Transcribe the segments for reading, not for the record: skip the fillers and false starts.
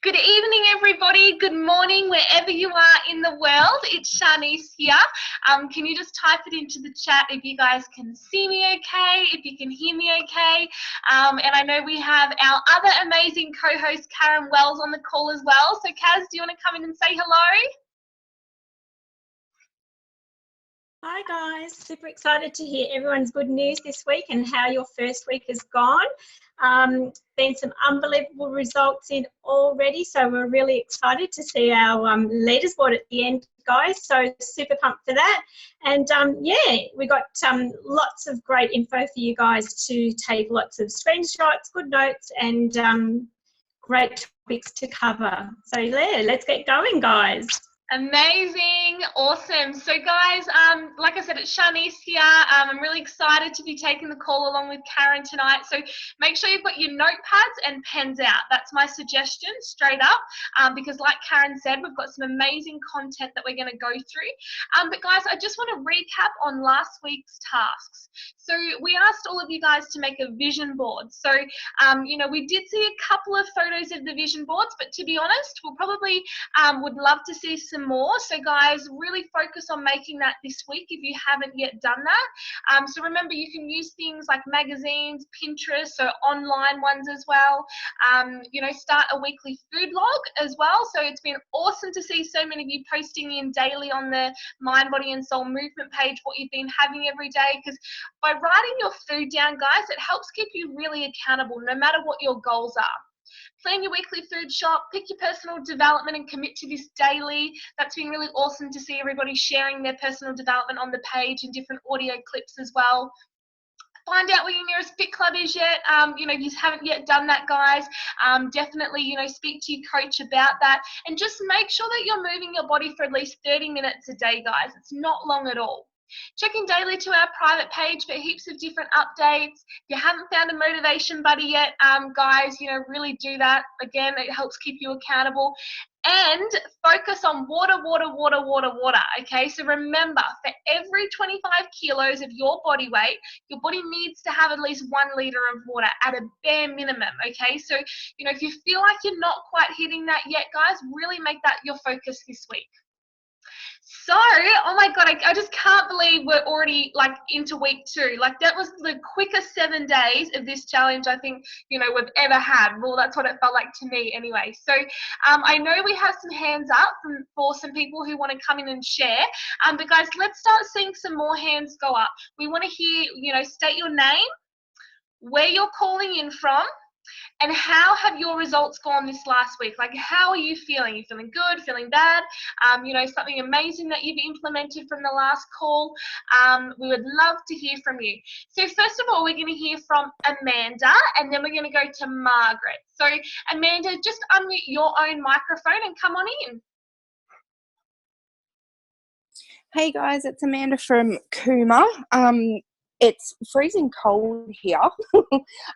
Good evening, everybody. Good morning, wherever you are in the world. It's Shanice here. Can you just type it into the chat if you guys can see me okay, if you can hear me okay? And I know we have our other amazing co-host, Karen Wells, on the call as well. So, Kaz, do you want to come in and say hello? Hi guys, super excited to hear everyone's good news this week and how your first week has gone. Been some unbelievable results in already, so we're really excited to see our leaderboard at the end, guys. So super pumped for that. And yeah, we got lots of great info for you guys to take lots of screenshots, good notes, and great topics to cover. So yeah, let's get going, guys. Amazing, awesome. So guys, like I said, it's Shanice here. I'm really excited to be taking the call along with Karen tonight. So make sure you've got your notepads and pens out. That's my suggestion, straight up, because like Karen said, we've got some amazing content that we're going to go through. But guys, I just want to recap on last week's tasks. So we asked all of you guys to make a vision board. So, you know, we did see a couple of photos of the vision boards, but to be honest, we'll probably would love to see some more. So guys, really focus on making that this week if you haven't yet done that. So remember, you can use things like magazines, Pinterest, so online ones as well. You know, start a weekly food log as well. So it's been awesome to see so many of you posting in daily on the Mind, Body and Soul movement page what you've been having every day, because by writing your food down, guys, it helps keep you really accountable no matter what your goals are. Plan your weekly food shop, pick your personal development and commit to this daily. That's been really awesome to see everybody sharing their personal development on the page and different audio clips as well. Find out where your nearest fit club is yet. You know, if you haven't yet done that, guys, definitely, you know, speak to your coach about that. And just make sure that you're moving your body for at least 30 minutes a day, guys. It's not long at all. Check in daily to our private page for heaps of different updates. If you haven't found a motivation buddy yet, guys, you know, really do that. Again, it helps keep you accountable. And focus on water, okay? So remember, for every 25 kilos of your body weight, your body needs to have at least 1 liter of water at a bare minimum, okay? So, you know, if you feel like you're not quite hitting that yet, guys, really make that your focus this week. So, oh my God, I just can't believe we're already like into week 2. Like that was the quickest 7 days of this challenge I think, you know, we've ever had. Well, that's what it felt like to me anyway. So I know we have some hands up for some people who want to come in and share. But guys, let's start seeing some more hands go up. We want to hear, you know, state your name, where you're calling in from, and how have your results gone this last week? Like, how are you feeling? Are you feeling good, feeling bad? You know, something amazing that you've implemented from the last call? We would love to hear from you. So first of all, we're going to hear from Amanda, and then we're going to go to Margaret. So Amanda, just unmute your own microphone and come on in. Hey guys, it's Amanda from Cooma. It's freezing cold here.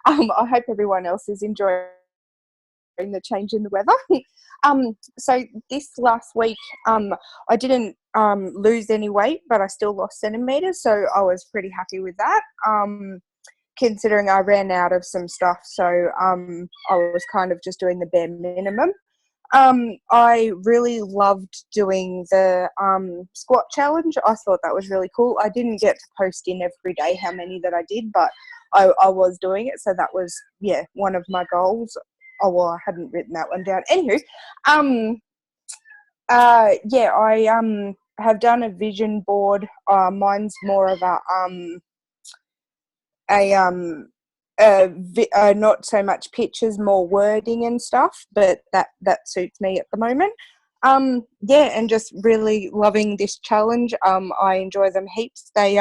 I hope everyone else is enjoying the change in the weather. So this last week, I didn't lose any weight, but I still lost centimeters, so I was pretty happy with that. Considering I ran out of some stuff, so I was kind of just doing the bare minimum. I really loved doing the squat challenge. I thought that was really cool. I didn't get to post in every day how many that I did, but I was doing it, so that was, yeah, one of my goals. Oh, well, I hadn't written that one down. Anywho, yeah, I have done a vision board. Mine's more of not so much pictures, more wording and stuff, but that suits me at the moment. Yeah, and just really loving this challenge. I enjoy them heaps. They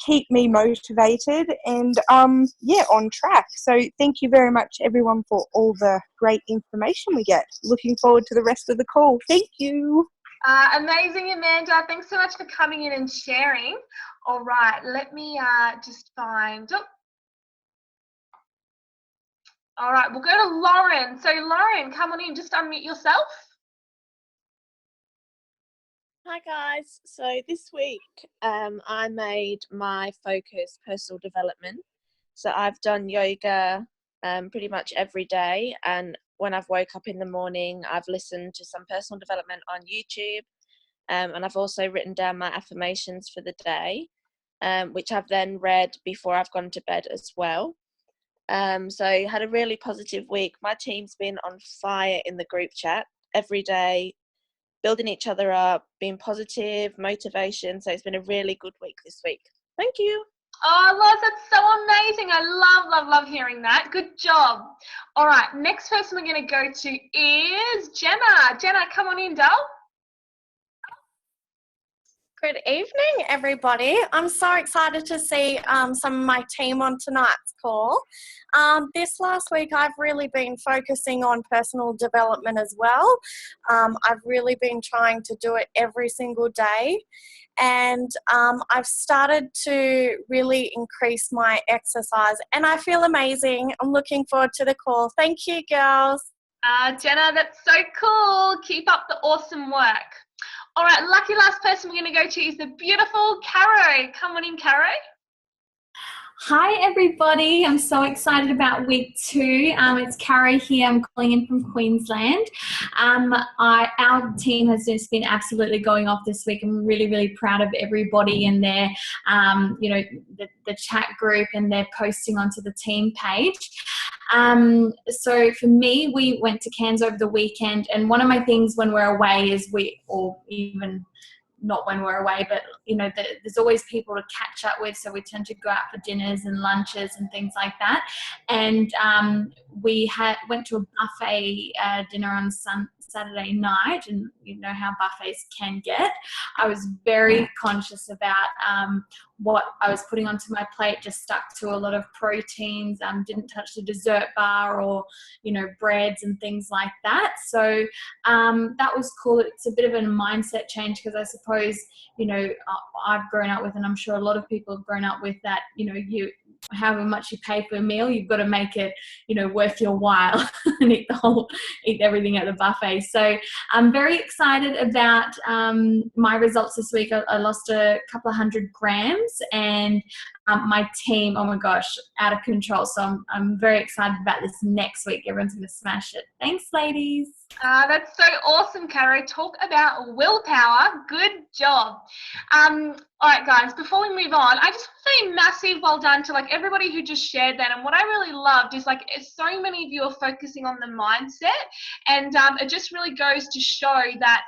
keep me motivated and yeah, on track. So thank you very much everyone for all the great information we get. Looking forward to the rest of the call. Thank you. Amazing, Amanda. Thanks so much for coming in and sharing. All right, let me just find... Oh. All right, we'll go to Lauren. So Lauren, come on in, just unmute yourself. Hi guys, so this week I made my focus personal development. So I've done yoga pretty much every day, and when I've woke up in the morning, I've listened to some personal development on YouTube, and I've also written down my affirmations for the day, which I've then read before I've gone to bed as well. So I had a really positive week. My team's been on fire in the group chat every day, building each other up, being positive, motivation. So it's been a really good week this week. Thank you. Oh, Loz, that's so amazing. I love hearing that. Good job. All right, next person we're going to go to is Jenna. Jenna, come on in, doll. Good evening, everybody. I'm so excited to see some of my team on tonight's call. This last week, I've really been focusing on personal development as well. I've really been trying to do it every single day. And I've started to really increase my exercise and I feel amazing. I'm looking forward to the call. Thank you, girls. Jenna, that's so cool. Keep up the awesome work. All right, lucky last person we're going to go to is the beautiful Caro. Come on in, Caro. Hi everybody, I'm so excited about week 2. It's Carrie here, I'm calling in from Queensland. Our team has just been absolutely going off this week. I'm really proud of everybody in their, the chat group, and they're posting onto the team page. So for me, we went to Cairns over the weekend, and one of my things when we're away is not when we're away, but there's always people to catch up with, so we tend to go out for dinners and lunches and things like that. And we went to a buffet dinner on Saturday night, and you know how buffets can get. I was very conscious about what I was putting onto my plate. Just stuck to a lot of proteins, didn't touch the dessert bar or breads and things like that. So that was cool. It's a bit of a mindset change, because I suppose I've grown up with, and I'm sure a lot of people have grown up with that, however much you pay for a meal, you've got to make it worth your while and eat everything at the buffet. So I'm very excited about my results this week. I lost a couple of 100 grams, and my team, oh my gosh, out of control. So I'm very excited about this next week. Everyone's going to smash it. Thanks, ladies. That's so awesome, Caro. Talk about willpower. Good job. All right, guys, before we move on, I just want to say a massive well done to everybody who just shared that. And what I really loved is so many of you are focusing on the mindset, and it just really goes to show that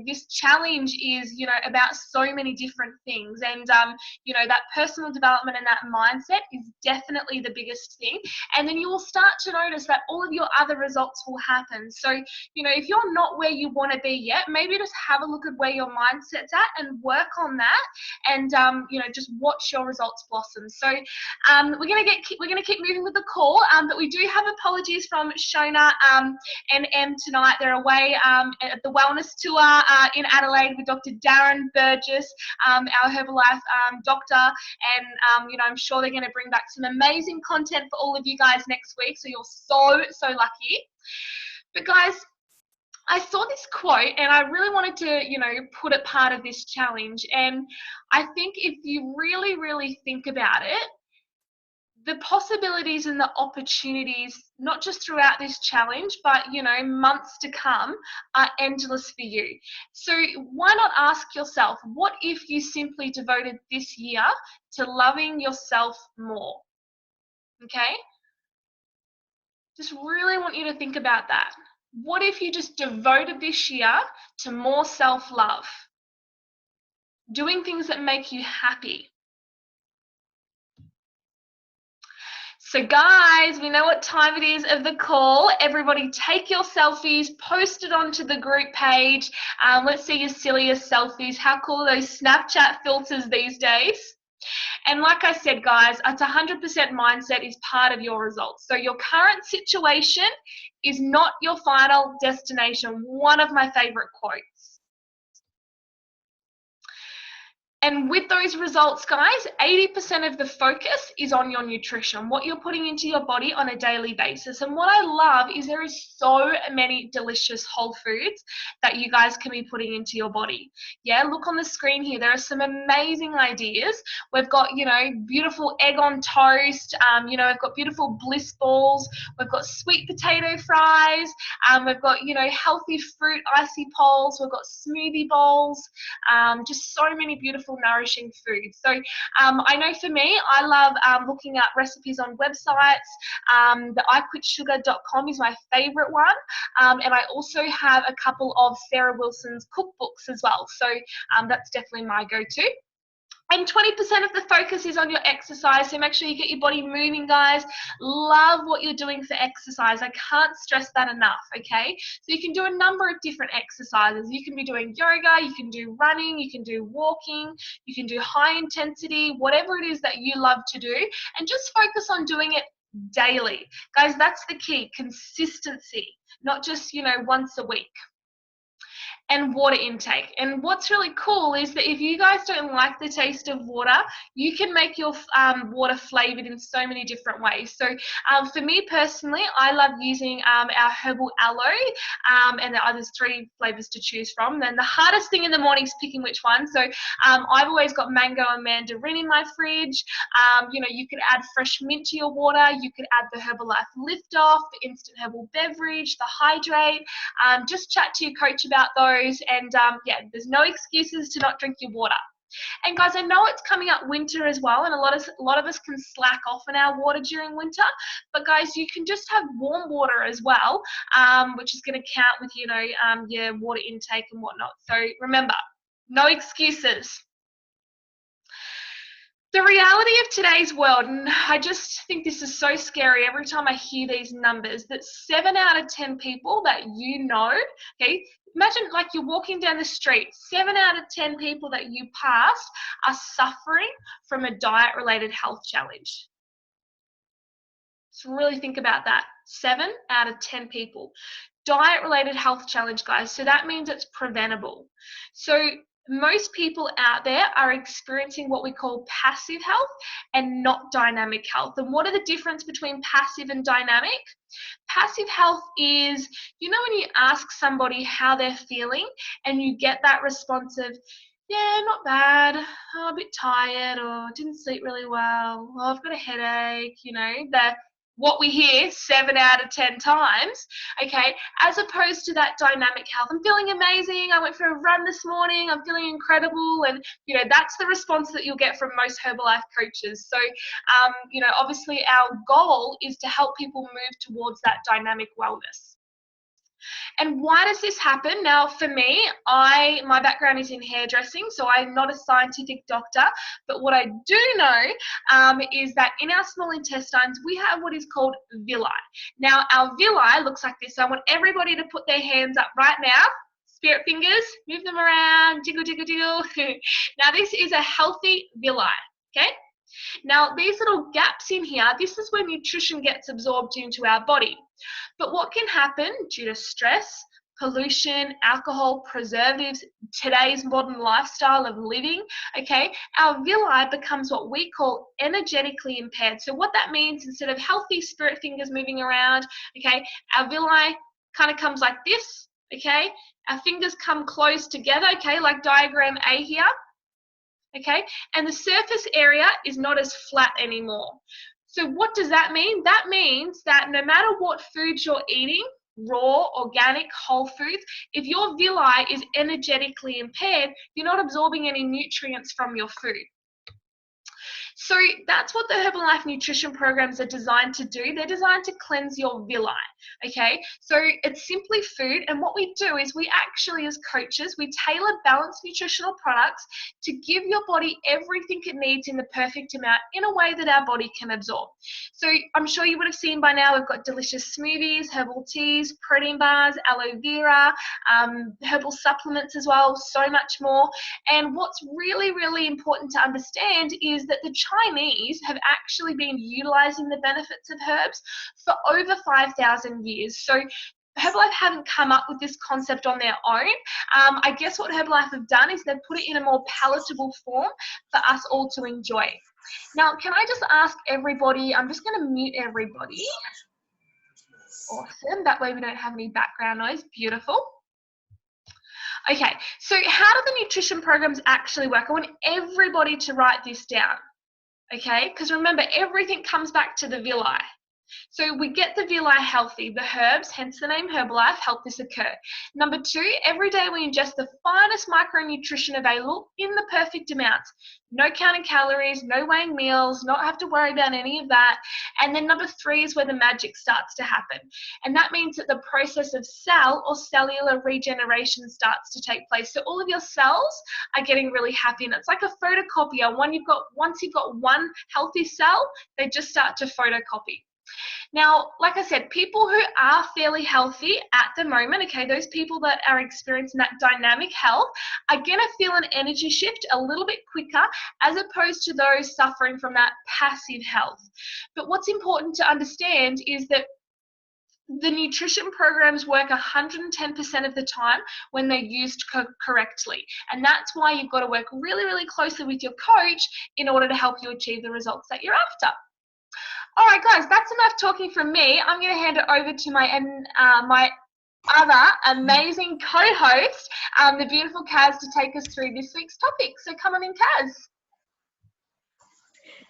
this challenge is about so many different things, and that personal development and that mindset is definitely the biggest thing. And then you will start to notice that all of your other results will happen. So if you're not where you want to be yet, maybe just have a look at where your mindset's at and work on that, and just watch your results blossom. So we're gonna keep moving with the call, but we do have apologies from Shona and Em tonight. They're away at the wellness tour in Adelaide with Dr. Darren Burgess, our Herbalife doctor, and I'm sure they're going to bring back some amazing content for all of you guys next week. So you're so lucky. But guys, I saw this quote and I really wanted to, put it part of this challenge. And I think if you really think about it, the possibilities and the opportunities, not just throughout this challenge, but, months to come, are endless for you. So why not ask yourself, what if you simply devoted this year to loving yourself more? Okay? Just really want you to think about that. What if you just devoted this year to more self-love? Doing things that make you happy. So guys, we know what time it is of the call. Everybody take your selfies, post it onto the group page. Let's see your silliest selfies. How cool are those Snapchat filters these days? And like I said, guys, it's 100% mindset is part of your results. So your current situation is not your final destination. One of my favorite quotes. And with those results, guys, 80% of the focus is on your nutrition, what you're putting into your body on a daily basis. And what I love is there is so many delicious whole foods that you guys can be putting into your body. Yeah, look on the screen here. There are some amazing ideas. We've got, you know, beautiful egg on toast. You know, we've got beautiful bliss balls. We've got sweet potato fries. We've got, you know, healthy fruit icy poles. We've got smoothie bowls. Just so many beautiful nourishing foods. So I know for me, I love looking at recipes on websites. The iQuitSugar.com is my favorite one. And I also have a couple of Sarah Wilson's cookbooks as well. So that's definitely my go-to. And 20% of the focus is on your exercise, so make sure you get your body moving, guys. Love what you're doing for exercise. I can't stress that enough, okay? So you can do a number of different exercises. You can be doing yoga, you can do running, you can do walking, you can do high intensity, whatever it is that you love to do, and just focus on doing it daily. Guys, that's the key, consistency, not just, you know, once a week. And water intake. And what's really cool is that if you guys don't like the taste of water, you can make your water flavored in so many different ways. So for me personally, I love using our herbal aloe, and there's 3 flavors to choose from. Then the hardest thing in the morning is picking which one. So I've always got mango and mandarin in my fridge. You know, you could add fresh mint to your water. You could add the Herbalife Lift Off, the instant herbal beverage, the hydrate. Just chat to your coach about those. And yeah, there's no excuses to not drink your water. And guys, I know it's coming up winter as well, and a lot of us can slack off in our water during winter. But guys, you can just have warm water as well, which is going to count with, you know, your water intake and whatnot. So remember, no excuses. The reality of today's world, and I just think this is so scary every time I hear these numbers, that 7 out of 10 people that you know, okay, imagine like you're walking down the street, 7 out of 10 people that you pass are suffering from a diet-related health challenge. So really think about that. 7 out of 10 people. Diet-related health challenge, guys. So that means it's preventable. So most people out there are experiencing what we call passive health and not dynamic health. And what are the difference between passive and dynamic? Passive health is, you know, when you ask somebody how they're feeling and you get that response of, yeah, not bad, oh, a bit tired, or didn't sleep really well, oh, I've got a headache, you know, what we hear 7 out of 10 times, okay, as opposed to that dynamic health. I'm feeling amazing, I went for a run this morning, I'm feeling incredible, and, you know, that's the response that you'll get from most Herbalife coaches. So, you know, obviously our goal is to help people move towards that dynamic wellness. And why does this happen? Now, for me, my background is in hairdressing, so I'm not a scientific doctor, but what I do know is that in our small intestines, we have what is called villi. Now, our villi looks like this. So I want everybody to put their hands up right now. Spirit fingers, move them around, jiggle, jiggle, jiggle. Now, this is a healthy villi, okay? Now, these little gaps in here, this is where nutrition gets absorbed into our body. But what can happen due to stress, pollution, alcohol, preservatives, today's modern lifestyle of living, okay, our villi becomes what we call energetically impaired. So what that means, instead of healthy spirit fingers moving around, okay, our villi kind of comes like this, okay? Our fingers come close together, okay, like diagram A here. Okay, and the surface area is not as flat anymore. So what does that mean? That means that no matter what foods you're eating, raw, organic, whole foods, if your villi is energetically impaired, you're not absorbing any nutrients from your food. So that's what the Herbalife nutrition programs are designed to do. They're designed to cleanse your villi, okay? So it's simply food, and what we do is we actually, as coaches, we tailor balanced nutritional products to give your body everything it needs in the perfect amount in a way that our body can absorb. So I'm sure you would have seen by now, we've got delicious smoothies, herbal teas, protein bars, aloe vera, herbal supplements as well, so much more. And what's really, really important to understand is that the Chinese have actually been utilizing the benefits of herbs for over 5,000 years. So Herbalife haven't come up with this concept on their own. I guess what Herbalife have done is they've put it in a more palatable form for us all to enjoy. Now, can I just ask everybody, I'm just going to mute everybody. Awesome. That way we don't have any background noise. Beautiful. Okay, so how do the nutrition programs actually work? I want everybody to write this down, okay? Because remember, everything comes back to the villi. So we get the villi healthy. The herbs, hence the name Herbalife, help this occur. Number 2, every day we ingest the finest micronutrition available in the perfect amounts. No counting calories, no weighing meals, not have to worry about any of that. And then number 3 is where the magic starts to happen. And that means that the process of cell or cellular regeneration starts to take place. So all of your cells are getting really happy. And it's like a photocopier. Once you've got one healthy cell, they just start to photocopy. Now, like I said, people who are fairly healthy at the moment, okay, those people that are experiencing that dynamic health are going to feel an energy shift a little bit quicker as opposed to those suffering from that passive health. But what's important to understand is that the nutrition programs work 110% of the time when they're used correctly. And that's why you've got to work really, really closely with your coach in order to help you achieve the results that you're after. All right, guys, that's enough talking from me. I'm going to hand it over to my other amazing co-host, the beautiful Kaz, to take us through this week's topic. So come on in, Kaz.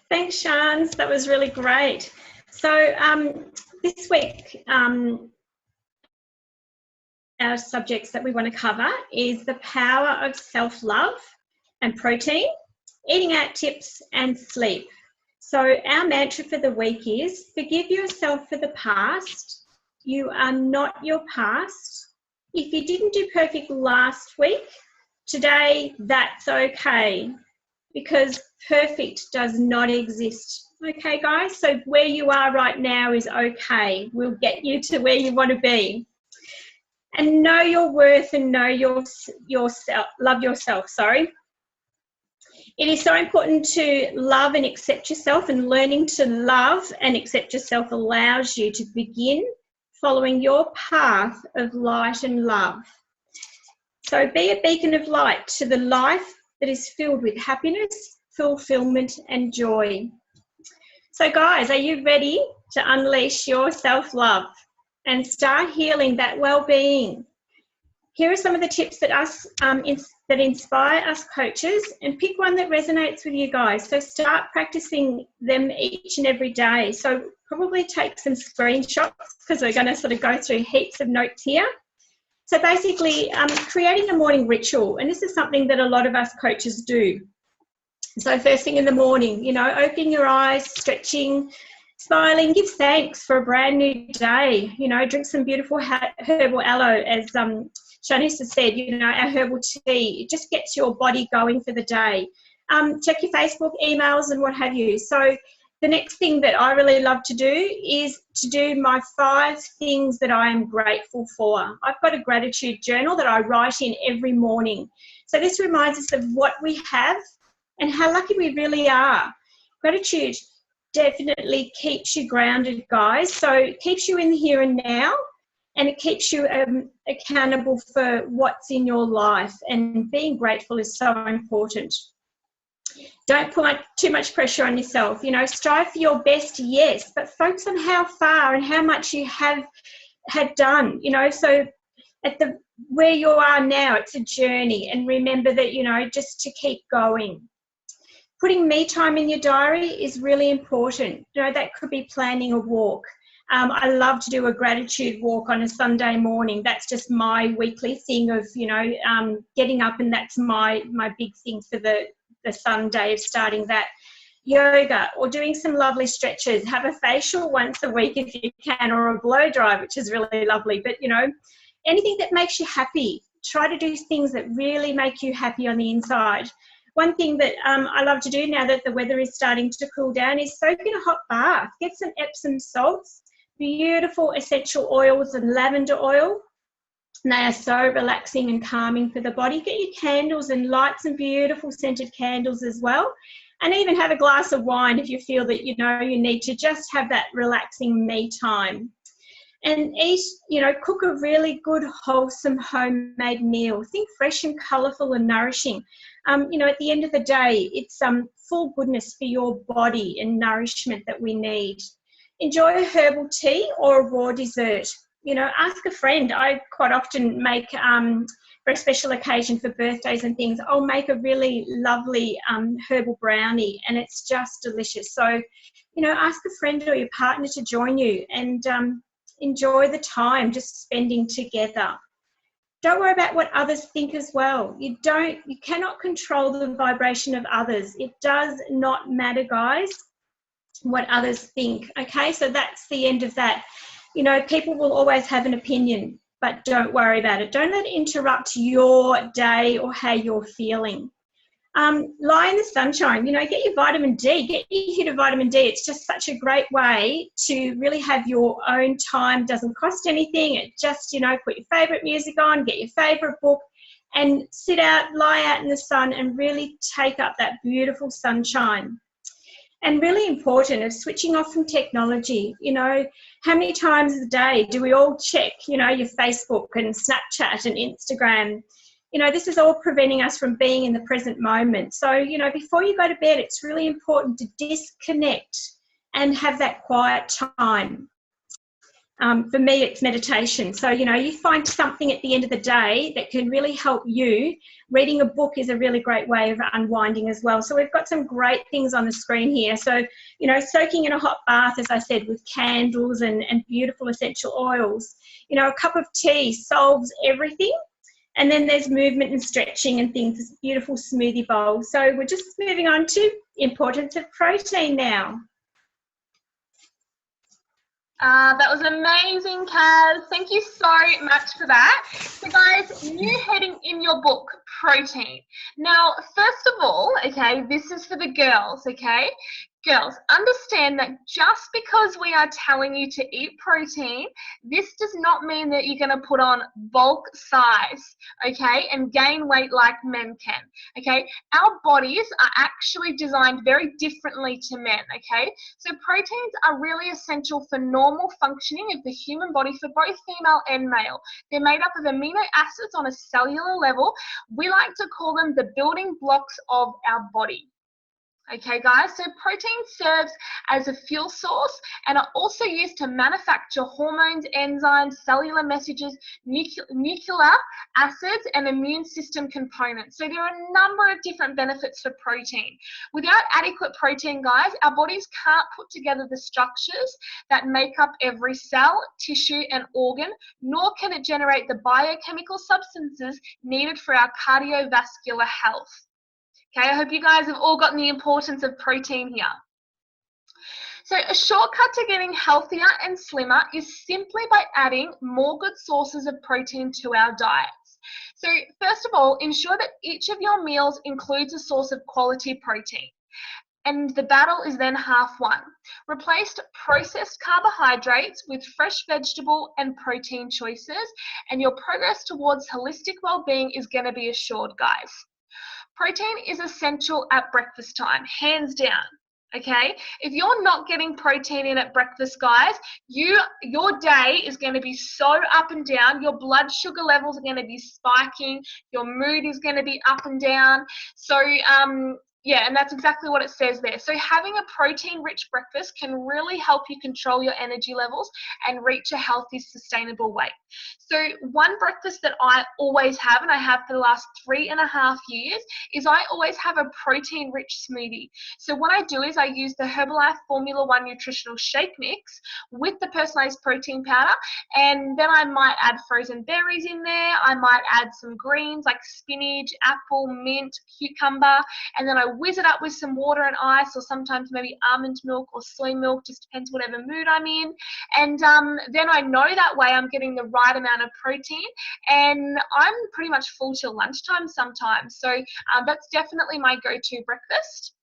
Thanks, Shans. That was really great. So this week, our subjects that we want to cover is the power of self-love and protein, eating out tips, and sleep. So our mantra for the week is, forgive yourself for the past. You are not your past. If you didn't do perfect last week, today that's okay, because perfect does not exist. Okay, guys? So where you are right now is okay. We'll get you to where you want to be. And know your worth and know yourself, love yourself, sorry. It is so important to love and accept yourself, and learning to love and accept yourself allows you to begin following your path of light and love. So be a beacon of light to the life that is filled with happiness, fulfillment, and joy. So guys, are you ready to unleash your self-love and start healing that well-being? Here are some of the tips that that inspire us coaches, and pick one that resonates with you guys. So start practicing them each and every day. So probably take some screenshots, because we're going to sort of go through heaps of notes here. So basically, creating a morning ritual, and this is something that a lot of us coaches do. So first thing in the morning, you know, opening your eyes, stretching, smiling, give thanks for a brand new day. You know, drink some beautiful herbal aloe, as Shanice has said, you know, our herbal tea. It just gets your body going for the day. Check your Facebook, emails, and what have you. So the next thing that I really love to do is to do my 5 things that I am grateful for. I've got a gratitude journal that I write in every morning. So this reminds us of what we have and how lucky we really are. Gratitude definitely keeps you grounded, guys. So it keeps you in the here and now, and it keeps you accountable for what's in your life. And being grateful is so important. Don't put too much pressure on yourself. You know, strive for your best, yes, but focus on how far and how much you have done. You know, so at where you are now, it's a journey, and remember that, you know, just to keep going. Putting me time in your diary is really important. You know, that could be planning a walk. I love to do a gratitude walk on a Sunday morning. That's just my weekly thing of, you know, getting up, and that's my big thing for the Sunday of starting that. Yoga, or doing some lovely stretches. Have a facial once a week if you can, or a blow dry, which is really lovely. But, you know, anything that makes you happy. Try to do things that really make you happy on the inside. One thing that I love to do now that the weather is starting to cool down is soak in a hot bath. Get some Epsom salts, beautiful essential oils and lavender oil. And they are so relaxing and calming for the body. Get your candles and light some beautiful scented candles as well. And even have a glass of wine if you feel that, you know, you need to just have that relaxing me time. And eat, cook a really good, wholesome, homemade meal. Think fresh and colourful and nourishing. At the end of the day, it's full goodness for your body and nourishment that we need. Enjoy a herbal tea or a raw dessert. Ask a friend. I quite often make, for a special occasion for birthdays and things, I'll make a really lovely herbal brownie, and it's just delicious. So, ask a friend or your partner to join you, and enjoy the time just spending together. Don't worry about what others think as well. You cannot control the vibration of others. It does not matter, guys, what others think. Okay, so that's the end of that. People will always have an opinion, but don't worry about it. Don't let it interrupt your day or how you're feeling. Lie in the sunshine, get your vitamin D, get your hit of vitamin D. It's just such a great way to really have your own time. Doesn't cost anything. It just, put your favourite music on, get your favourite book, and sit out, lie out in the sun and really take up that beautiful sunshine. And really important is switching off from technology. How many times a day do we all check, your Facebook and Snapchat and Instagram? This is all preventing us from being in the present moment. So, before you go to bed, it's really important to disconnect and have that quiet time. For me, it's meditation. So, you find something at the end of the day that can really help you. Reading a book is a really great way of unwinding as well. So we've got some great things on the screen here. So, soaking in a hot bath, as I said, with candles and beautiful essential oils. A cup of tea solves everything. And then there's movement and stretching and things, this beautiful smoothie bowl. So we're just moving on to importance of protein now. That was amazing, Kaz. Thank you so much for that. So guys, new heading in your book, protein. Now, first of all, okay, this is for the girls, okay? Girls, understand that just because we are telling you to eat protein, this does not mean that you're going to put on bulk size, okay, and gain weight like men can, okay? Our bodies are actually designed very differently to men, okay? So proteins are really essential for normal functioning of the human body for both female and male. They're made up of amino acids on a cellular level. We like to call them the building blocks of our body. Okay, guys, so protein serves as a fuel source and are also used to manufacture hormones, enzymes, cellular messages, nucleic acids, and immune system components. So there are a number of different benefits for protein. Without adequate protein, guys, our bodies can't put together the structures that make up every cell, tissue, and organ, nor can it generate the biochemical substances needed for our cardiovascular health. Okay, I hope you guys have all gotten the importance of protein here. So a shortcut to getting healthier and slimmer is simply by adding more good sources of protein to our diets. So first of all, ensure that each of your meals includes a source of quality protein. And the battle is then half won. Replace processed carbohydrates with fresh vegetable and protein choices, and your progress towards holistic well-being is going to be assured, guys. Protein is essential at breakfast time, hands down, okay? If you're not getting protein in at breakfast, guys, your day is going to be so up and down. Your blood sugar levels are going to be spiking. Your mood is going to be up and down. So, yeah, and that's exactly what it says there. So having a protein-rich breakfast can really help you control your energy levels and reach a healthy, sustainable weight. So one breakfast that I always have, and I have for the last 3.5 years, is I always have a protein-rich smoothie. So what I do is I use the Herbalife Formula 1 nutritional shake mix with the personalized protein powder, and then I might add frozen berries in there. I might add some greens like spinach, apple, mint, cucumber, and then I whiz it up with some water and ice, or sometimes maybe almond milk or soy milk, just depends whatever mood I'm in. And then I know that way I'm getting the right amount of protein, and I'm pretty much full till lunchtime sometimes. So that's definitely my go-to breakfast.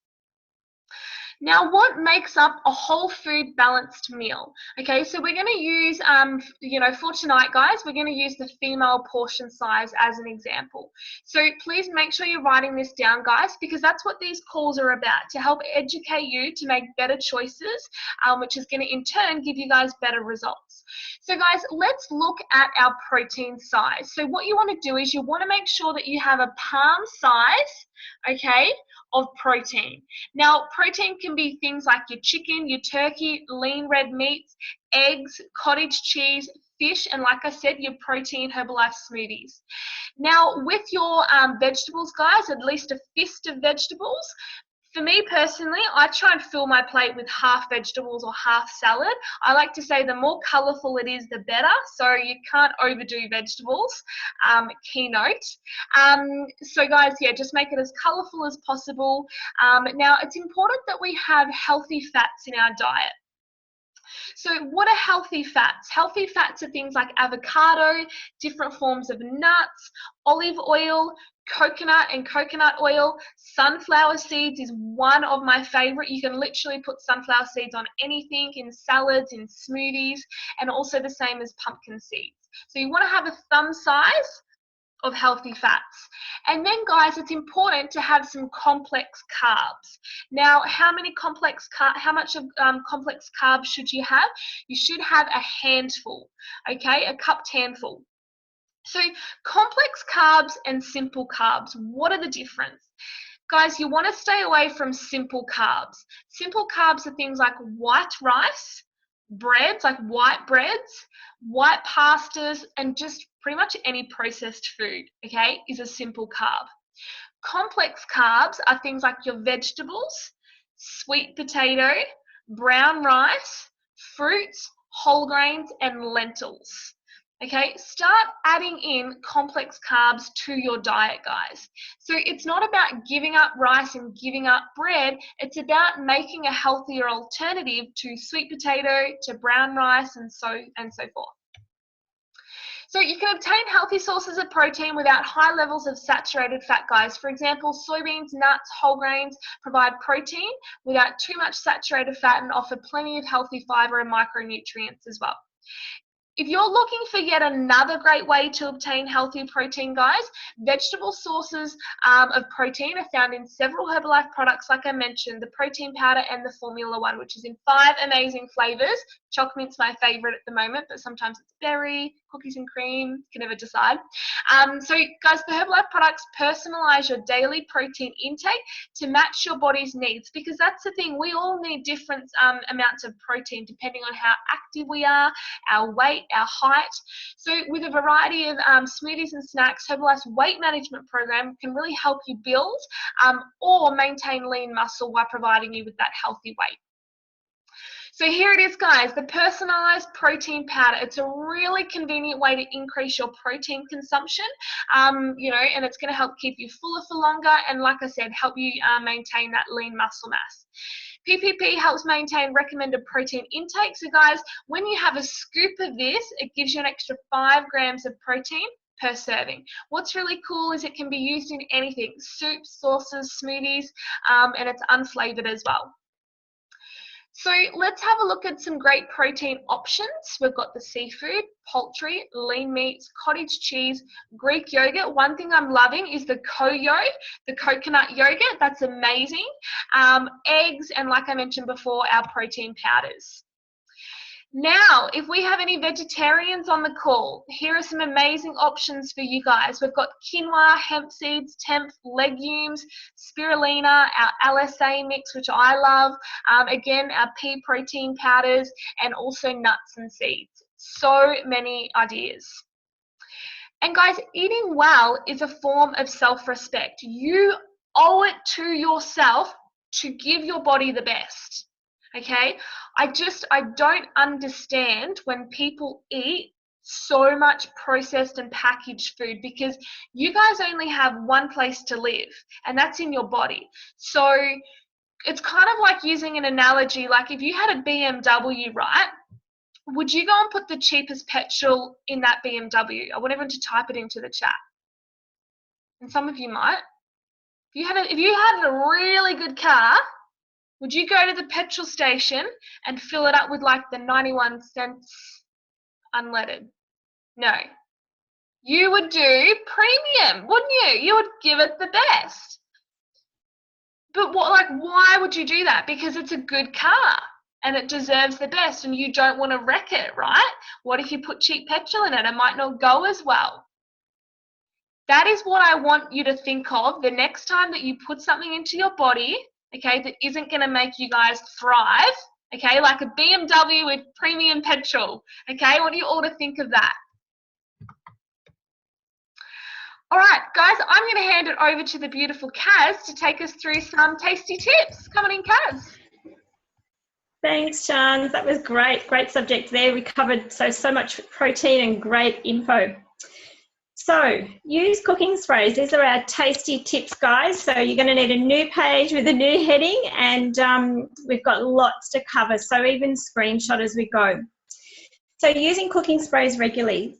Now, what makes up a whole food balanced meal? Okay, so we're going to use, for tonight, guys, we're going to use the female portion size as an example. So please make sure you're writing this down, guys, because that's what these calls are about, to help educate you to make better choices, which is going to in turn give you guys better results. So guys, let's look at our protein size. So what you want to do is you want to make sure that you have a palm size, okay, of protein. Now, protein can be things like your chicken, your turkey, lean red meats, eggs, cottage cheese, fish, and like I said, your protein Herbalife smoothies. Now, with your vegetables, guys, at least a fist of vegetables. For me personally, I try and fill my plate with half vegetables or half salad. I like to say the more colourful it is, the better. So you can't overdo vegetables. Keynote. So guys, yeah, just make it as colourful as possible. Now, it's important that we have healthy fats in our diet. So what are healthy fats? Healthy fats are things like avocado, different forms of nuts, olive oil, coconut and coconut oil. Sunflower seeds is one of my favorite. You can literally put sunflower seeds on anything, in salads, in smoothies, and also the same as pumpkin seeds. So you want to have a thumb size of healthy fats. And then guys, it's important to have some complex carbs. Now, how much of complex carbs should you have? You should have a handful, okay, a cupped handful. So complex carbs and simple carbs, what are the difference? Guys, you want to stay away from simple carbs. Simple carbs are things like white rice, breads, like white breads, white pastas, and just pretty much any processed food, okay, is a simple carb. Complex carbs are things like your vegetables, sweet potato, brown rice, fruits, whole grains, and lentils. Okay, start adding in complex carbs to your diet, guys. So it's not about giving up rice and giving up bread. It's about making a healthier alternative to sweet potato, to brown rice, and so forth. So you can obtain healthy sources of protein without high levels of saturated fat, guys. For example, soybeans, nuts, whole grains provide protein without too much saturated fat and offer plenty of healthy fiber and micronutrients as well. If you're looking for yet another great way to obtain healthy protein, guys, vegetable sources of protein are found in several Herbalife products, like I mentioned, the protein powder and the Formula One, which is in 5 amazing flavors. Choc mint's my favorite at the moment, but sometimes it's berry, cookies and cream, you can never decide. So guys, the Herbalife products personalize your daily protein intake to match your body's needs, because that's the thing, we all need different amounts of protein depending on how active we are, our weight, our height. So with a variety of smoothies and snacks, Herbalife's weight management program can really help you build or maintain lean muscle while providing you with that healthy weight. So here it is, guys, the personalized protein powder. It's a really convenient way to increase your protein consumption, and it's going to help keep you fuller for longer, and like I said, help you maintain that lean muscle mass. PPP helps maintain recommended protein intake. So guys, when you have a scoop of this, it gives you an extra 5 grams of protein per serving. What's really cool is it can be used in anything, soups, sauces, smoothies, and it's unflavored as well. So let's have a look at some great protein options. We've got the seafood, poultry, lean meats, cottage cheese, Greek yogurt. One thing I'm loving is the Koyo, the coconut yogurt. That's amazing. Eggs, and like I mentioned before, our protein powders. Now, if we have any vegetarians on the call, here are some amazing options for you guys. We've got quinoa, hemp seeds, tempeh, legumes, spirulina, our LSA mix, which I love. Again, our pea protein powders, and also nuts and seeds. So many ideas. And guys, eating well is a form of self-respect. You owe it to yourself to give your body the best. Okay, I don't understand when people eat so much processed and packaged food, because you guys only have one place to live, and that's in your body. So it's kind of like using an analogy, like if you had a BMW, right? Would you go and put the cheapest petrol in that BMW? I want everyone to type it into the chat. And some of you might. If you had a really good car, Would you go to the petrol station and fill it up with like the 91 cents unleaded? No. You would do premium, wouldn't you? You would give it the best. But why would you do that? Because it's a good car and it deserves the best and you don't want to wreck it, right? What if you put cheap petrol in it? It might not go as well. That is what I want you to think of the next time that you put something into your body, okay, that isn't going to make you guys thrive, okay, like a BMW with premium petrol, okay? I want you all to think of that. All right, guys, I'm going to hand it over to the beautiful Kaz to take us through some tasty tips. Come on in, Kaz. Thanks, Shans. That was great. Great subject there. We covered so much protein and great info. So use cooking sprays. These are our tasty tips, guys. So you're going to need a new page with a new heading, and we've got lots to cover. So even screenshot as we go. So using cooking sprays regularly.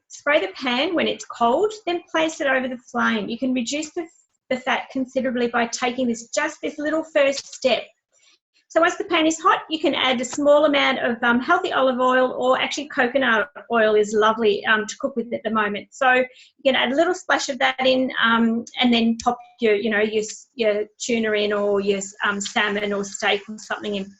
Spray the pan when it's cold, then place it over the flame. You can reduce the fat considerably by taking this little first step. So once the pan is hot, you can add a small amount of healthy olive oil, or actually coconut oil is lovely to cook with at the moment. So you can add a little splash of that in, and then pop your tuna in, or your salmon or steak or something in.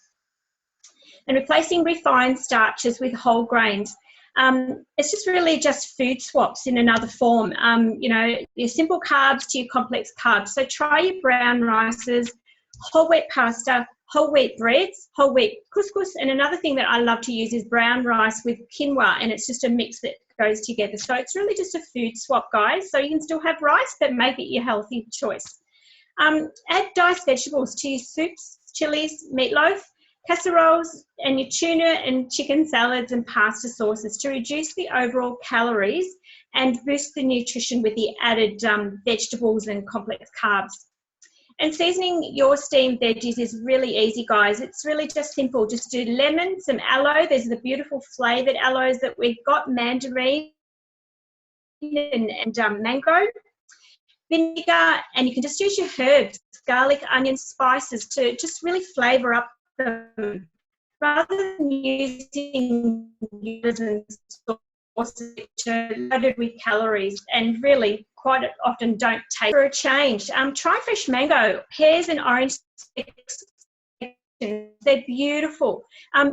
And replacing refined starches with whole grains. It's just really just food swaps in another form. Your simple carbs to your complex carbs. So try your brown rices, whole wheat pasta, whole wheat breads, whole wheat couscous, and another thing that I love to use is brown rice with quinoa, and it's just a mix that goes together. So it's really just a food swap, guys. So you can still have rice, but make it your healthy choice. Add diced vegetables to your soups, chilies, meatloaf, casseroles, and your tuna and chicken salads and pasta sauces to reduce the overall calories and boost the nutrition with the added vegetables and complex carbs. And seasoning your steamed veggies is really easy, guys. It's really just simple. Just do lemon, some aloe. There's the beautiful flavoured aloes that we've got, mandarin and mango, vinegar, and you can just use your herbs, garlic, onion, spices to just really flavour up them. Rather than using and sauces which are loaded with calories and really quite often don't taste for a change. Try fresh mango, pears and orange sections. They're beautiful.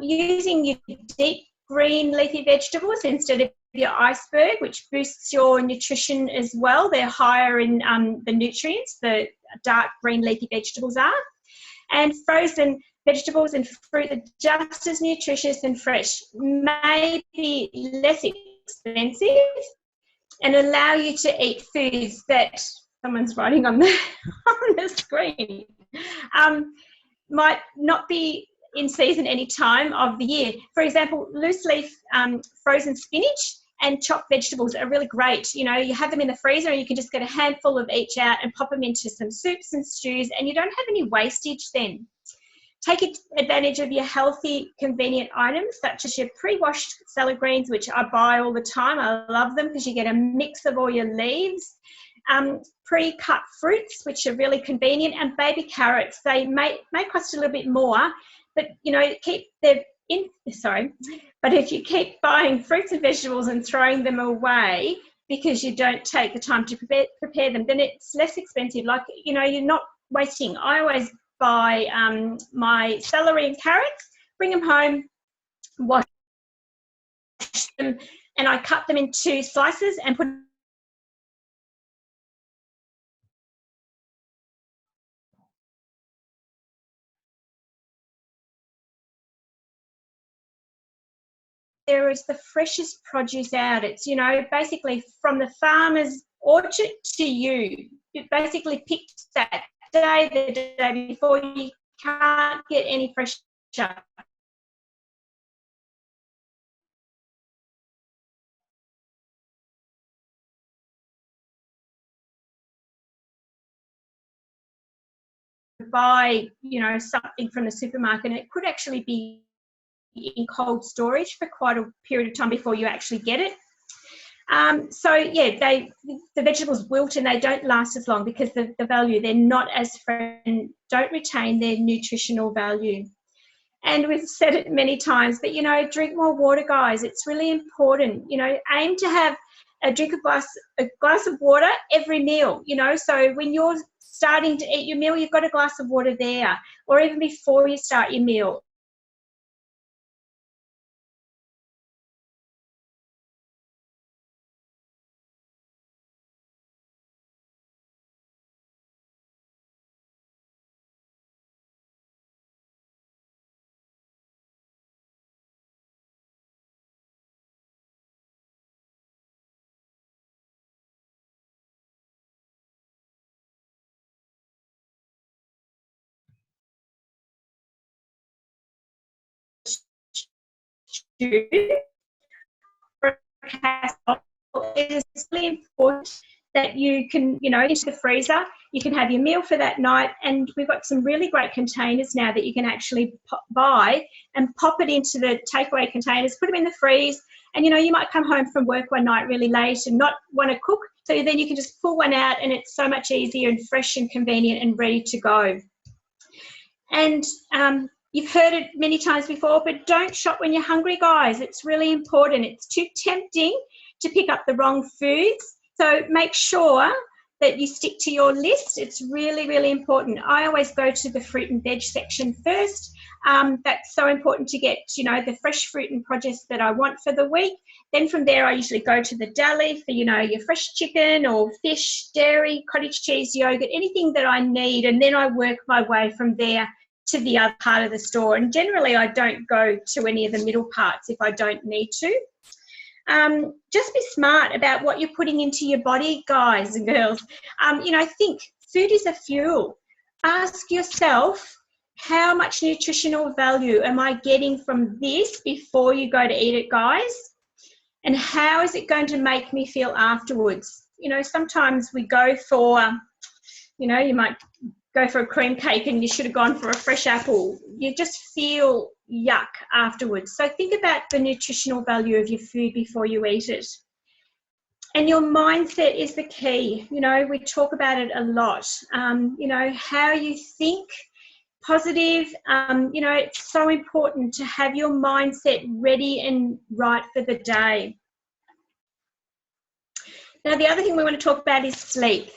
Using your deep green leafy vegetables instead of your iceberg, which boosts your nutrition as well. They're higher in the nutrients, the dark green leafy vegetables are. And frozen vegetables and fruit are just as nutritious and fresh, maybe less expensive, and allow you to eat foods that someone's writing on the screen might not be in season any time of the year. For example, loose leaf frozen spinach and chopped vegetables are really great. You have them in the freezer and you can just get a handful of each out and pop them into some soups and stews, and you don't have any wastage then. Take advantage of your healthy, convenient items, such as your pre-washed salad greens, which I buy all the time. I love them because you get a mix of all your leaves. Pre-cut fruits, which are really convenient, and baby carrots. They may cost a little bit more, but but if you keep buying fruits and vegetables and throwing them away because you don't take the time to prepare them, then it's less expensive. You're not wasting. I always buy my celery and carrots, bring them home, wash them, and I cut them into slices and put there is the freshest produce out. It's, basically from the farmer's orchard to you. You basically picked that day, the day before. You can't get any fresher. Buy, something from the supermarket, and it could actually be in cold storage for quite a period of time before you actually get it. So yeah, the vegetables wilt and they don't last as long because the value, they're not as fresh and don't retain their nutritional value. And we've said it many times, but, you know, drink more water, guys. It's really important. You know, aim to have a glass of water every meal, you know. So when you're starting to eat your meal, you've got a glass of water there, or even before you start your meal. It is really important that you can, you know, into the freezer, you can have your meal for that night, and we've got some really great containers now that you can actually buy and pop it into the takeaway containers, put them in the freeze, and, you know, you might come home from work one night really late and not want to cook, so then you can just pull one out and it's so much easier and fresh and convenient and ready to go. And you've heard it many times before, but don't shop when you're hungry, guys. It's really important. It's too tempting to pick up the wrong foods. So make sure that you stick to your list. It's really, really important. I always go to the fruit and veg section first. That's so important to get, you know, the fresh fruit and produce that I want for the week. Then from there, I usually go to the deli for, you know, your fresh chicken or fish, dairy, cottage cheese, yogurt, anything that I need. And then I work my way from there to the other part of the store. And generally, I don't go to any of the middle parts if I don't need to. Just be smart about what you're putting into your body, guys and girls. You know, think food is a fuel. Ask yourself, how much nutritional value am I getting from this before you go to eat it, guys? And how is it going to make me feel afterwards? You know, sometimes we go for, you know, you might go for a cream cake and you should have gone for a fresh apple. You just feel yuck afterwards. So think about the nutritional value of your food before you eat it. And your mindset is the key. You know, we talk about it a lot. You know, how you think, positive. You know, it's so important to have your mindset ready and right for the day. Now, the other thing we want to talk about is sleep.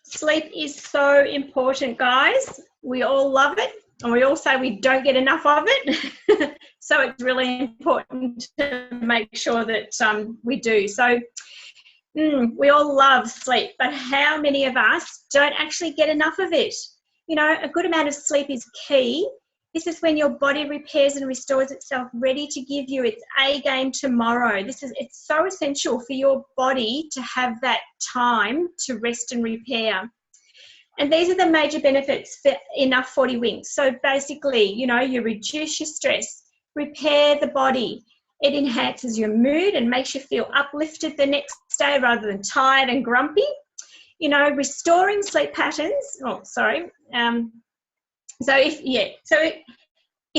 Sleep is so important, guys. We all love it, and we all say we don't get enough of it. So it's really important to make sure that we do. So we all love sleep, but how many of us don't actually get enough of it? You know, a good amount of sleep is key. This is when your body repairs and restores itself, ready to give you its A game tomorrow. It's so essential for your body to have that time to rest and repair. And these are the major benefits for enough 40 winks. So basically, you know, you reduce your stress, repair the body. It enhances your mood and makes you feel uplifted the next day rather than tired and grumpy. You know, restoring sleep patterns. So if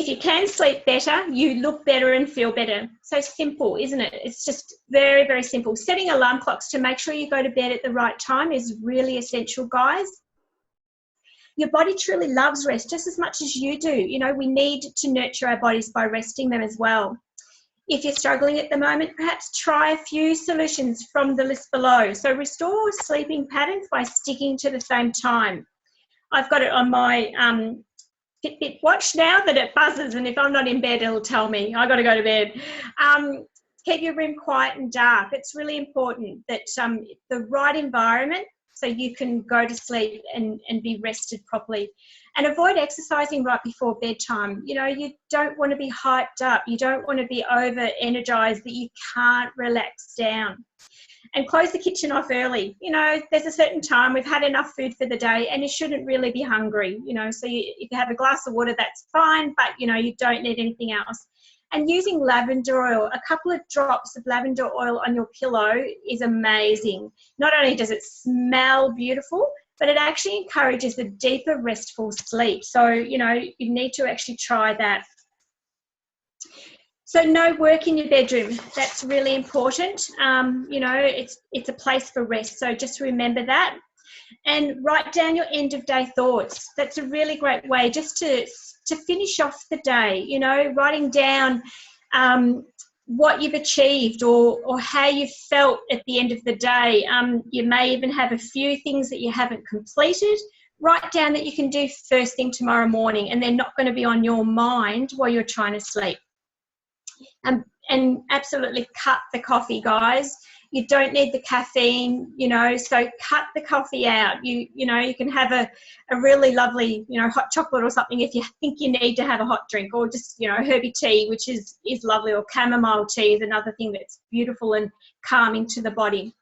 you can sleep better, you look better and feel better. So simple, isn't it? It's just very, very simple. Setting alarm clocks to make sure you go to bed at the right time is really essential, guys. Your body truly loves rest just as much as you do. You know, we need to nurture our bodies by resting them as well. If you're struggling at the moment, perhaps try a few solutions from the list below. So restore sleeping patterns by sticking to the same time. I've got it on my Fitbit watch now that it buzzes, and if I'm not in bed, it'll tell me I got to go to bed. Keep your room quiet and dark. It's really important that the right environment so you can go to sleep and be rested properly. And avoid exercising right before bedtime. You know, you don't want to be hyped up. You don't want to be over-energized that you can't relax down. And close the kitchen off early. You know, there's a certain time we've had enough food for the day and you shouldn't really be hungry. You know, so if you have a glass of water, that's fine, but, you know, you don't need anything else. And using lavender oil, a couple of drops of lavender oil on your pillow is amazing. Not only does it smell beautiful, but it actually encourages a deeper restful sleep. So, you know, you need to actually try that. So no work in your bedroom. That's really important. You know, it's a place for rest. So just remember that. And write down your end of day thoughts. That's a really great way just to finish off the day, you know, writing down what you've achieved or how you felt at the end of the day. You may even have a few things that you haven't completed. Write down that you can do first thing tomorrow morning, and they're not going to be on your mind while you're trying to sleep. And absolutely cut the coffee, guys. You don't need the caffeine, you know, so cut the coffee out. You know, you can have a really lovely, you know, hot chocolate or something if you think you need to have a hot drink, or just, you know, herbie tea, which is lovely, or chamomile tea is another thing that's beautiful and calming to the body.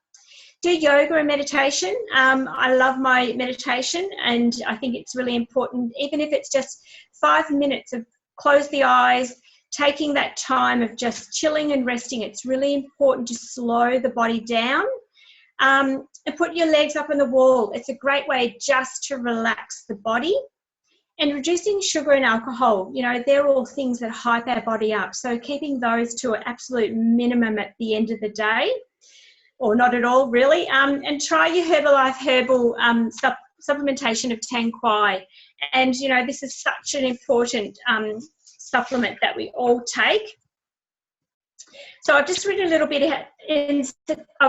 Do yoga and meditation. I love my meditation, and I think it's really important, even if it's just 5 minutes of close the eyes, taking that time of just chilling and resting. It's really important to slow the body down, and put your legs up on the wall. It's a great way just to relax the body. And reducing sugar and alcohol, you know, they're all things that hype our body up. So keeping those to an absolute minimum at the end of the day, or not at all really. And try your Herbalife herbal supplementation of Tang Quai. And, you know, this is such an important supplement that we all take. So I've just written a little bit, I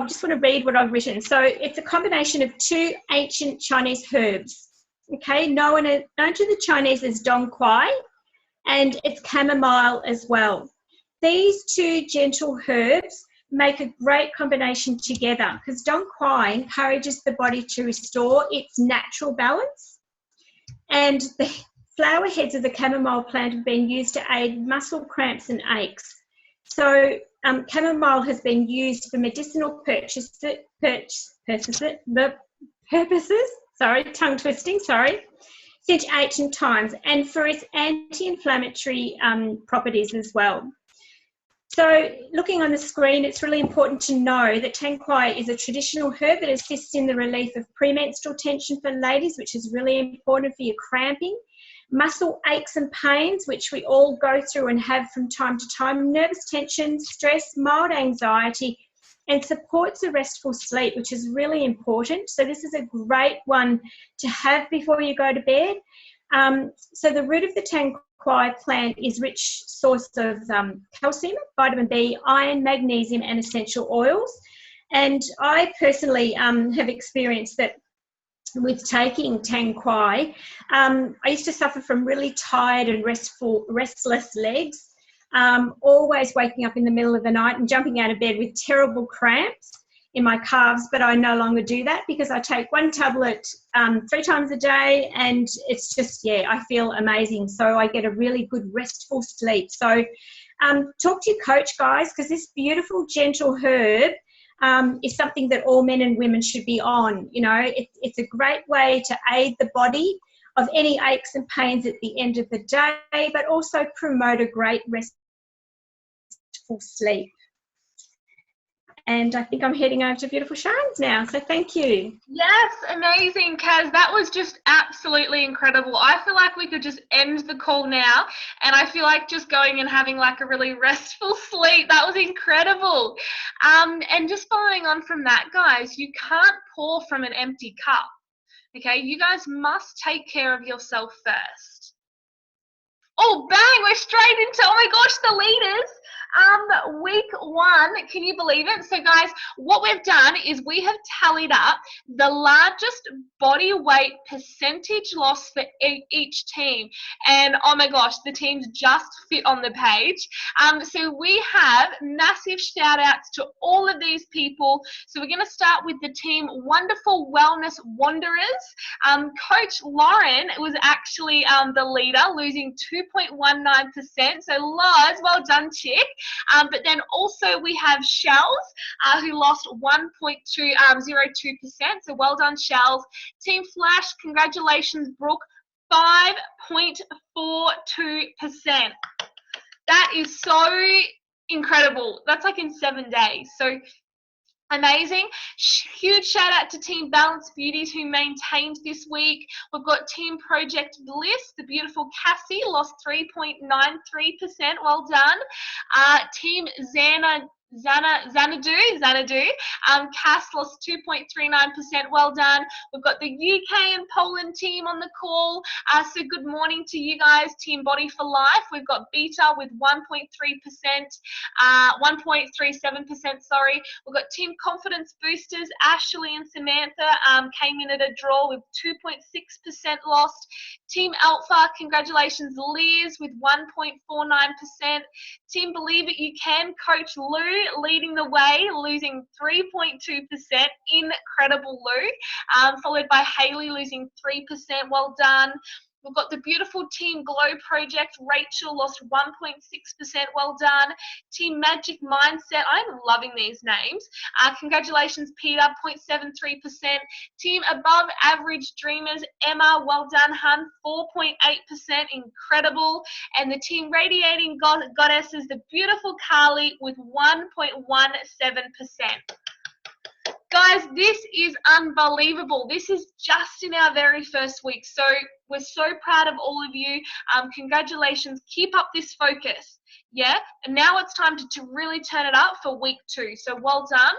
just want to read what I've written. So it's a combination of 2 ancient Chinese herbs, okay, known to the Chinese as Dong Quai, and it's chamomile as well. These 2 gentle herbs make a great combination together, because Dong Quai encourages the body to restore its natural balance, and the flower heads of the chamomile plant have been used to aid muscle cramps and aches. So chamomile has been used for medicinal purposes, since ancient times, and for its anti-inflammatory properties as well. So looking on the screen, it's really important to know that Tang Quai is a traditional herb that assists in the relief of premenstrual tension for ladies, which is really important for your cramping, muscle aches and pains, which we all go through and have from time to time, nervous tension, stress, mild anxiety, and supports a restful sleep, which is really important. So this is a great one to have before you go to bed. So the root of the Tang Quai plant is rich source of calcium, vitamin B, iron, magnesium, and essential oils. And I personally have experienced that with taking Tang Quai. I used to suffer from really tired and restless legs, always waking up in the middle of the night and jumping out of bed with terrible cramps in my calves, but I no longer do that because I take 1 tablet 3 times a day, and it's just, yeah, I feel amazing. So I get a really good restful sleep. So talk to your coach, guys, because this beautiful gentle herb is something that all men and women should be on. You know, it's a great way to aid the body of any aches and pains at the end of the day, but also promote a great restful sleep. And I think I'm heading over to beautiful Sharon's now, so thank you. Yes, amazing, Kaz. That was just absolutely incredible. I feel like we could just end the call now, and I feel like just going and having like a really restful sleep. That was incredible. And just following on from that, guys, you can't pour from an empty cup, okay? You guys must take care of yourself first. Oh, bang, we're straight into, oh my gosh, the leaders. Week 1, can you believe it? So guys, what we've done is we have tallied up the largest body weight percentage loss for each team, and oh my gosh, the teams just fit on the page. So we have massive shout outs to all of these people. So we're going to start with the team Wonderful Wellness Wanderers. Coach Lauren was actually the leader, losing 2.19%. So Lars, well done, chick. But then also we have Shells, who lost 1.02%. So well done, Shells. Team Flash, congratulations, Brooke, 5.42%. That is so incredible. That's like in 7 days. So Amazing. Huge shout out to Team Balanced Beauties who maintained this week. We've got Team Project Bliss, the beautiful Cassie, lost 3.93%. Well done. Team Xanadu, Cass lost 2.39%. Well done. We've got the UK and Poland team on the call. So good morning to you guys. Team Body for Life. We've got Beta with 1.37%. Sorry. We've got Team Confidence Boosters. Ashley and Samantha came in at a draw with 2.6% lost. Team Alpha, congratulations, Liz with 1.49%. Team Believe It You Can, Coach Lou leading the way, losing 3.2%. Incredible, Lou. Followed by Haley losing 3%. Well done. We've got the beautiful Team Glow Project. Rachel lost 1.6%. Well done. Team Magic Mindset. I'm loving these names. Congratulations, Peter, 0.73%. Team Above Average Dreamers. Emma, well done, hun, 4.8%. Incredible. And the Team Radiating Goddesses, the beautiful Carly, with 1.17%. Guys, this is unbelievable. This is just in our very first week. So we're so proud of all of you. Congratulations. Keep up this focus. Yeah. And now it's time to really turn it up for week 2. So well done.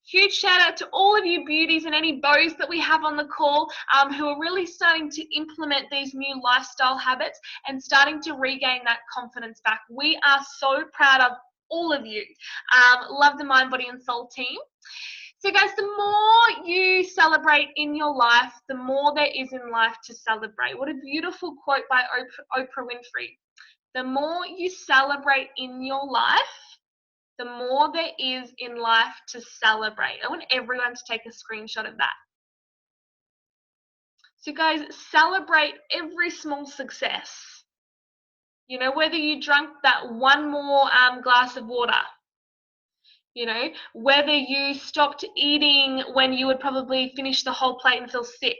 Huge shout out to all of you beauties and any bows that we have on the call who are really starting to implement these new lifestyle habits and starting to regain that confidence back. We are so proud of all of you. Love the Mind, Body and Soul team. So guys, the more you celebrate in your life, the more there is in life to celebrate. What a beautiful quote by Oprah Winfrey. The more you celebrate in your life, the more there is in life to celebrate. I want everyone to take a screenshot of that. So guys, celebrate every small success. You know, whether you drank that one more glass of water, you know, whether you stopped eating when you would probably finish the whole plate and feel sick,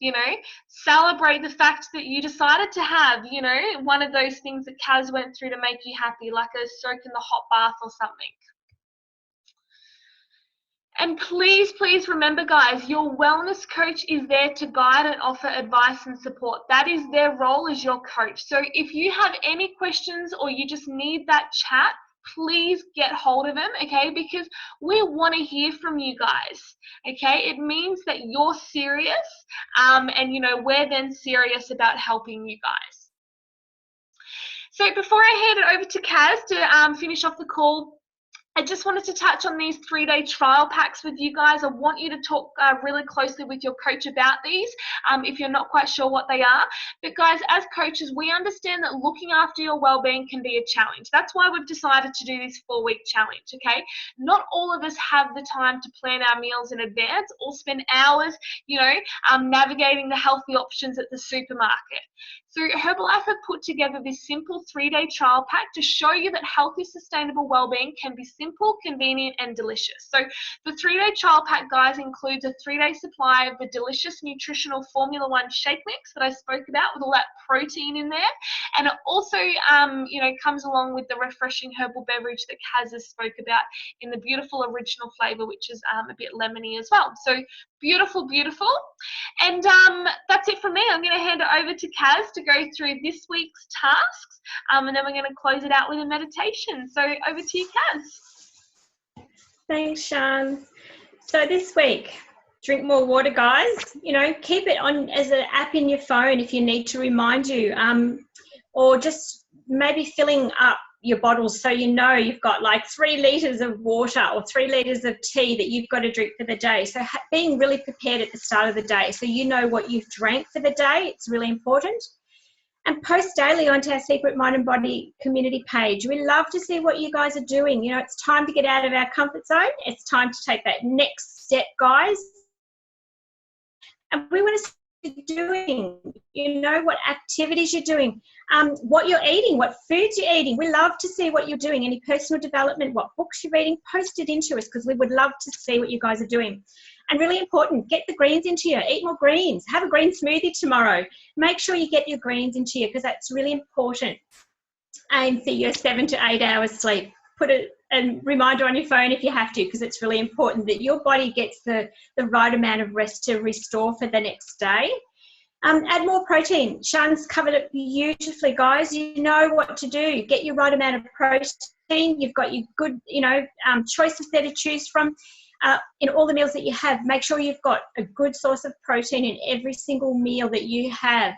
you know, celebrate the fact that you decided to have, you know, one of those things that Kaz went through to make you happy, like a soak in the hot bath or something. And please, please remember, guys, your wellness coach is there to guide and offer advice and support. That is their role as your coach. So if you have any questions or you just need that chat, please get hold of them, okay? Because we want to hear from you guys, okay? It means that you're serious, and, you know, we're then serious about helping you guys. So before I hand it over to Kaz to finish off the call, I just wanted to touch on these 3-day trial packs with you guys. I want you to talk really closely with your coach about these if you're not quite sure what they are. But guys, as coaches, we understand that looking after your well-being can be a challenge. That's why we've decided to do this 4-week challenge, okay? Not all of us have the time to plan our meals in advance or spend hours, you know, navigating the healthy options at the supermarket. So Herbalife have put together this simple 3-day trial pack to show you that healthy, sustainable well-being can be simple, convenient, and delicious. So the 3-day trial pack, guys, includes a 3-day supply of the delicious nutritional Formula 1 shake mix that I spoke about with all that protein in there. And it also, you know, comes along with the refreshing herbal beverage that Kaz has spoke about in the beautiful original flavor, which is a bit lemony as well. So beautiful, beautiful. And that's it from me. I'm going to hand it over to Kaz to go through this week's tasks, and then we're going to close it out with a meditation. So over to you, Kaz. Thanks, Shan. So this week, drink more water, guys. You know, keep it on as an app in your phone if you need to remind you, or just maybe filling up your bottles so you know you've got like 3 litres of water or 3 litres of tea that you've got to drink for the day. So being really prepared at the start of the day so you know what you've drank for the day, it's really important. And post daily onto our Secret Mind and Body community page. We love to see what you guys are doing. You know, it's time to get out of our comfort zone. It's time to take that next step, guys. And we want to see what you're doing, you know, what activities you're doing, what you're eating, what foods you're eating. We love to see what you're doing, any personal development, what books you're reading. Post it into us because we would love to see what you guys are doing. And really important, get the greens into you. Eat more greens. Have a green smoothie tomorrow. Make sure you get your greens into you because that's really important. Aim for your 7 to 8 hours sleep. put a reminder on your phone if you have to, because it's really important that your body gets the right amount of rest to restore for the next day. Add more protein. Sean's covered it beautifully, guys. You know what to do. Get your right amount of protein. You've got your good, choices there to choose from. In all the meals that you have, make sure you've got a good source of protein in every single meal that you have.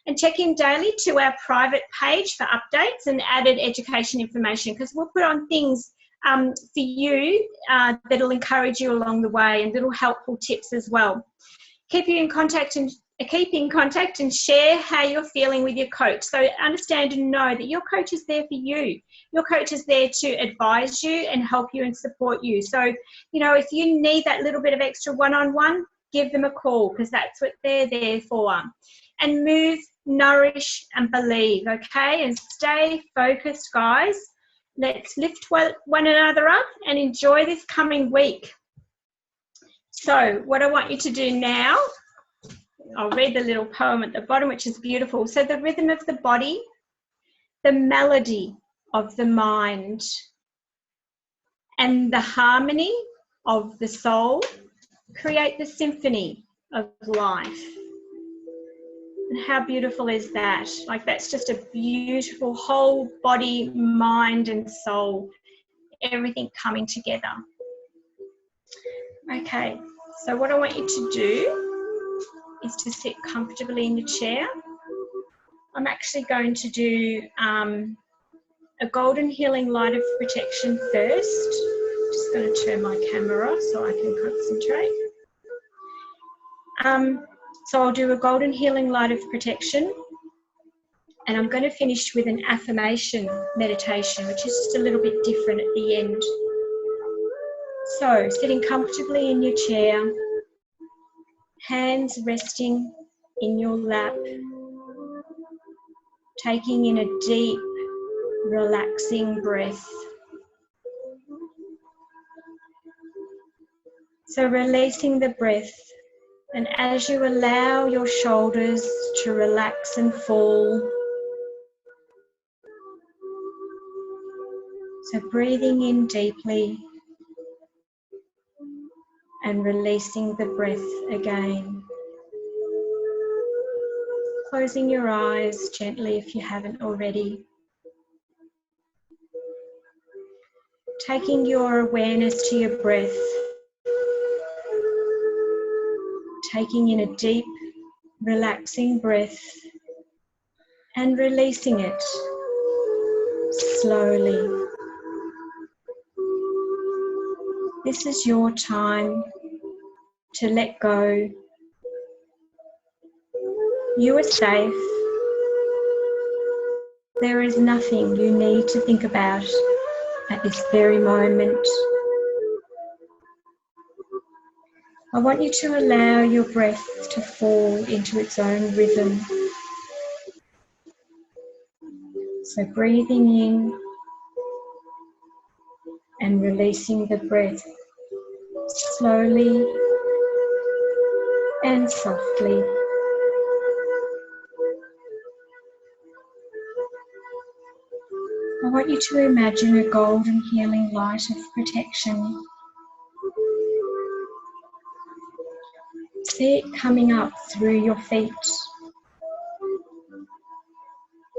And check in daily to our private page for updates and added education information, because we'll put on things for you that'll encourage you along the way, and little helpful tips as well. Keep in contact and share how you're feeling with your coach. So understand and know that your coach is there for you. Your coach is there to advise you and help you and support you. So, if you need that little bit of extra one-on-one, give them a call, because that's what they're there for. And move, nourish, and believe, okay? And stay focused, guys. Let's lift one another up and enjoy this coming week. So what I want you to do now, I'll read the little poem at the bottom, which is beautiful. So the rhythm of the body, the melody of the mind, and the harmony of the soul create the symphony of life. And how beautiful is that? Like, that's just a beautiful whole body, mind, and soul, everything coming together. Okay, so what I want you to do is to sit comfortably in your chair. I'm actually going to do a golden healing light of protection first. Just going to turn my camera off so I can concentrate. So I'll do a golden healing light of protection, and I'm going to finish with an affirmation meditation, which is just a little bit different at the end. So sitting comfortably in your chair, hands resting in your lap, taking in a deep, relaxing breath. So releasing the breath, and as you allow your shoulders to relax and fall, so breathing in deeply and releasing the breath again. Closing your eyes gently if you haven't already. Taking your awareness to your breath. Taking in a deep, relaxing breath and releasing it slowly. This is your time to let go. You are safe. There is nothing you need to think about at this very moment. I want you to allow your breath to fall into its own rhythm. So breathing in and releasing the breath slowly and softly. I want you to imagine a golden healing light of protection. See it coming up through your feet.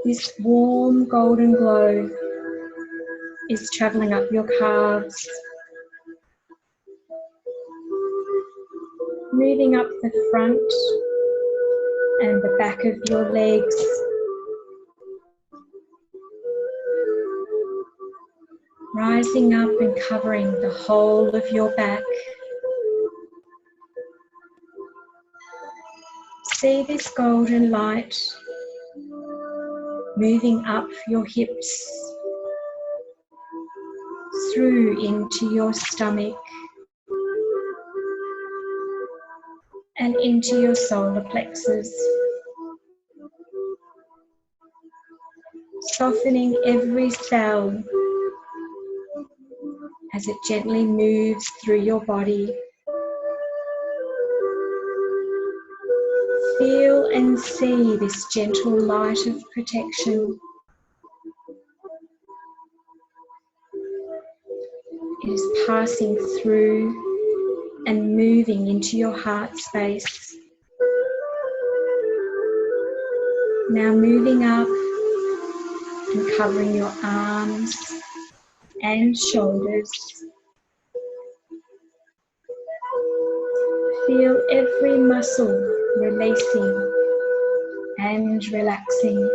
This warm golden glow is travelling up your calves, moving up the front and the back of your legs, rising up and covering the whole of your back. See this golden light moving up your hips, through into your stomach and into your solar plexus, softening every cell as it gently moves through your body. Feel and see this gentle light of protection. It is passing through and moving into your heart space. Now moving up and covering your arms and shoulders. Feel every muscle releasing and relaxing.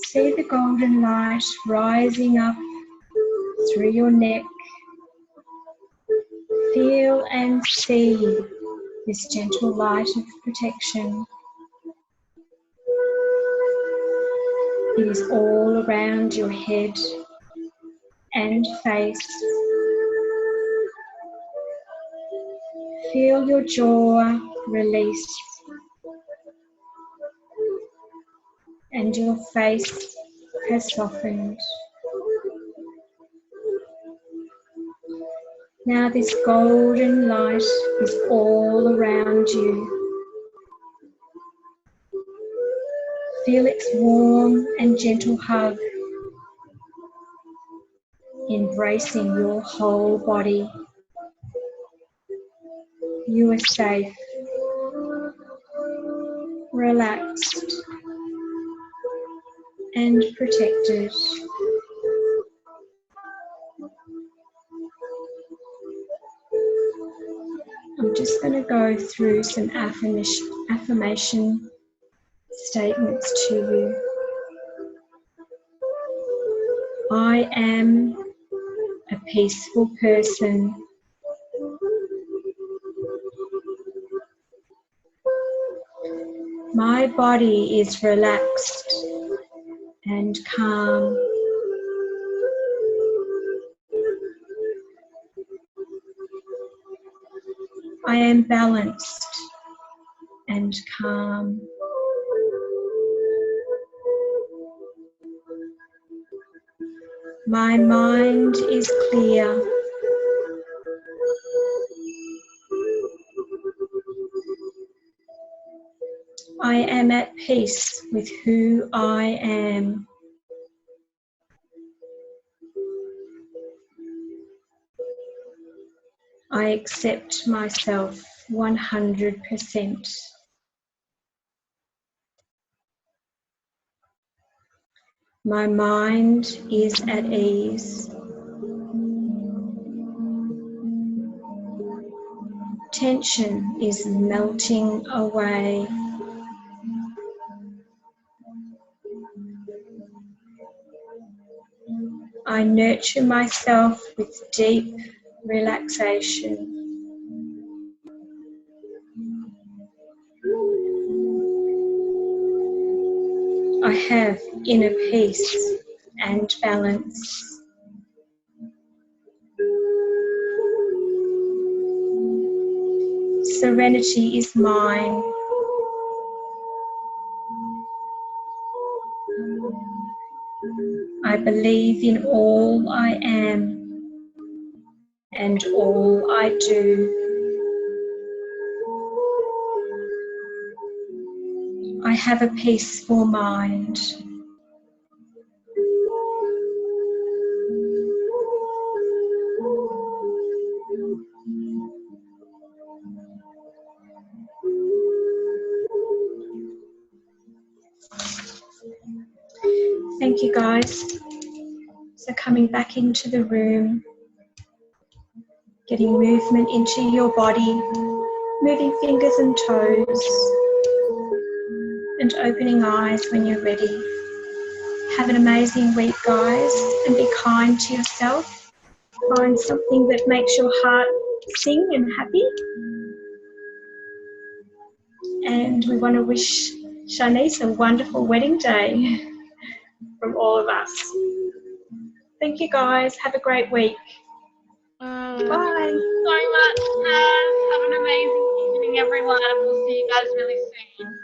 See the golden light rising up through your neck. Feel and see this gentle light of protection. It is all around your head and face. Feel your jaw release and your face has softened. Now this golden light is all around you. Feel its warm and gentle hug, embracing your whole body. You are safe, relaxed, and protected. I'm just going to go through some affirmation statements to you. I am a peaceful person. My body is relaxed and calm. I am balanced and calm. My mind is clear. I am at peace with who I am. I accept myself 100%. My mind is at ease. Tension is melting away. I nurture myself with deep relaxation. I have inner peace and balance. Serenity is mine. I believe in all I am and all I do. I have a peaceful mind. Thank you, guys. So coming back into the room, getting movement into your body, moving fingers and toes, and opening eyes when you're ready. Have an amazing week, guys, and be kind to yourself. Find something that makes your heart sing and happy. And we want to wish Shanice a wonderful wedding day from all of us. Thank you, guys. Have a great week. Bye. So much, Taz. Have an amazing evening, everyone. We'll see you guys really soon.